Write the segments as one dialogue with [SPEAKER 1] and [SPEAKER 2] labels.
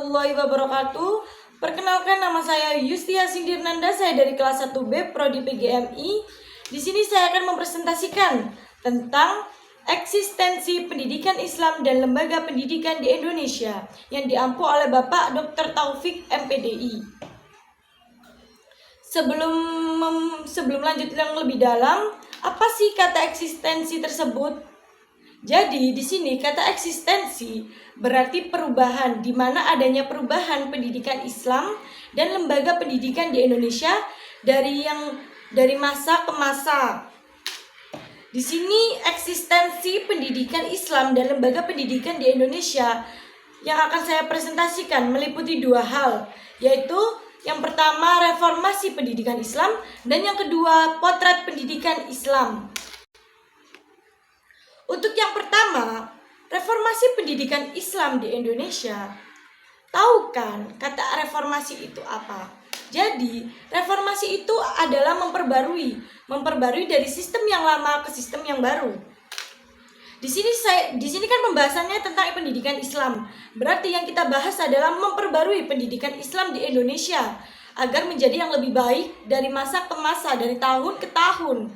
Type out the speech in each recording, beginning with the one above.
[SPEAKER 1] warahmatullahi wabarakatuh. Perkenalkan, nama saya Yustia Sindirnanda, saya dari kelas 1B Prodi PGMI. Di sini saya akan mempresentasikan tentang eksistensi pendidikan Islam dan lembaga pendidikan di Indonesia yang diampu oleh Bapak Dr. Taufik MPDI. Sebelum lanjut yang lebih dalam, apa sih kata eksistensi tersebut? Jadi di sini kata eksistensi berarti perubahan, di mana adanya perubahan pendidikan Islam dan lembaga pendidikan di Indonesia dari masa ke masa. Di sini eksistensi pendidikan Islam dan lembaga pendidikan di Indonesia yang akan saya presentasikan meliputi dua hal, yaitu yang pertama reformasi pendidikan Islam dan yang kedua potret pendidikan Islam. Untuk yang pertama, reformasi pendidikan Islam di Indonesia. Tahu kan kata reformasi itu apa? Jadi, reformasi itu adalah memperbarui dari sistem yang lama ke sistem yang baru. Di sini kan pembahasannya tentang pendidikan Islam. Berarti yang kita bahas adalah memperbarui pendidikan Islam di Indonesia agar menjadi yang lebih baik dari masa ke masa, dari tahun ke tahun.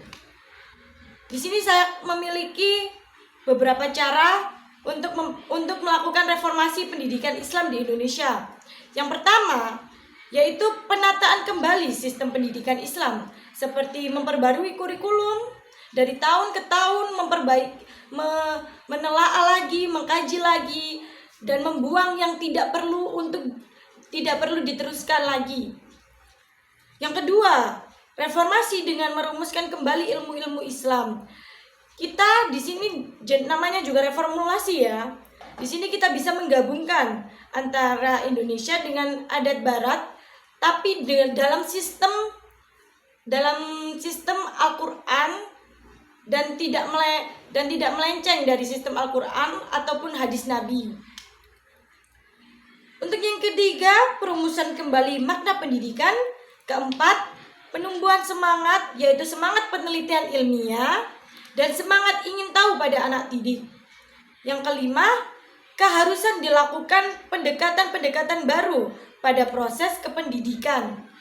[SPEAKER 1] Di sini saya memiliki beberapa cara untuk melakukan reformasi pendidikan Islam di Indonesia. Yang pertama, yaitu penataan kembali sistem pendidikan Islam, seperti memperbarui kurikulum dari tahun ke tahun, menelaah lagi, mengkaji lagi, dan membuang yang tidak perlu diteruskan lagi. Yang kedua, reformasi dengan merumuskan kembali ilmu-ilmu Islam. Kita di sini namanya juga reformulasi ya. Di sini kita bisa menggabungkan antara Indonesia dengan adat Barat, tapi dalam sistem Al-Qur'an dan tidak melenceng dari sistem Al-Qur'an ataupun hadis Nabi. Untuk yang ketiga, perumusan kembali makna pendidikan. Keempat, penumbuhan semangat, yaitu semangat penelitian ilmiah dan semangat ingin tahu pada anak didik. Yang kelima, keharusan dilakukan pendekatan-pendekatan baru pada proses kependidikan.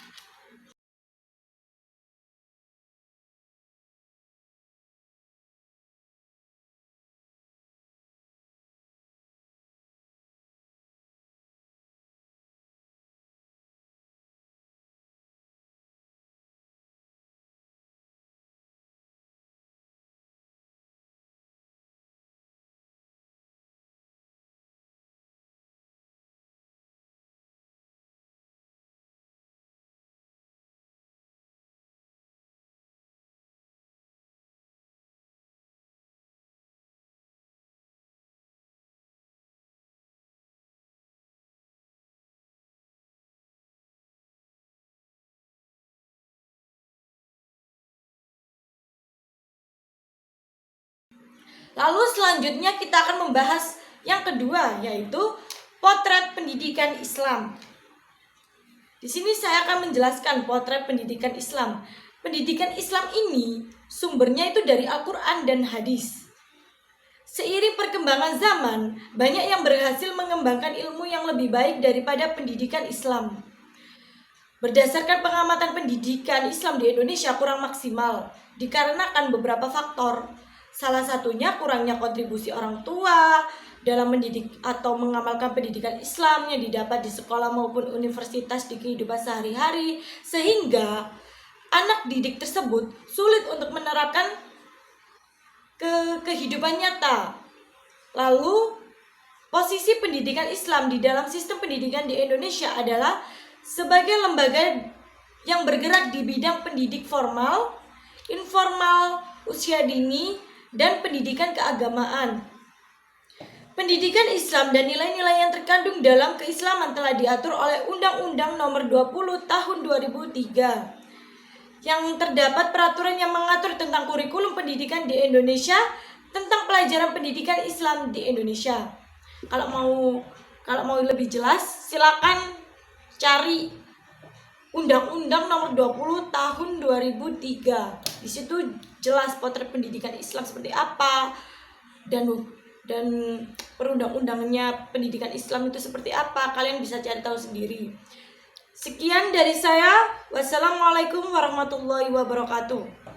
[SPEAKER 1] Lalu selanjutnya kita akan membahas yang kedua, yaitu potret pendidikan Islam. Di sini saya akan menjelaskan potret pendidikan Islam. Pendidikan Islam ini sumbernya itu dari Al-Qur'an dan hadis. Seiring perkembangan zaman, banyak yang berhasil mengembangkan ilmu yang lebih baik daripada pendidikan Islam. Berdasarkan pengamatan pendidikan Islam di Indonesia kurang maksimal dikarenakan beberapa faktor. Salah satunya kurangnya kontribusi orang tua dalam mendidik atau mengamalkan pendidikan Islam yang didapat di sekolah maupun universitas di kehidupan sehari-hari, sehingga anak didik tersebut sulit untuk menerapkan kehidupan nyata. Lalu, posisi pendidikan Islam di dalam sistem pendidikan di Indonesia adalah sebagai lembaga yang bergerak di bidang pendidik formal, informal, usia dini, dan pendidikan keagamaan. Pendidikan Islam dan nilai-nilai yang terkandung dalam keislaman telah diatur oleh Undang-Undang Nomor 20 Tahun 2003 yang terdapat peraturan yang mengatur tentang kurikulum pendidikan di Indonesia, tentang pelajaran pendidikan Islam di Indonesia. Kalau mau lebih jelas, silakan cari Undang-Undang Nomor 20 Tahun 2003. Di situ jelas potret pendidikan Islam seperti apa dan dan perundang-undangnya pendidikan Islam itu seperti apa, kalian bisa cari tahu sendiri. Sekian dari saya. Wassalamualaikum warahmatullahi wabarakatuh.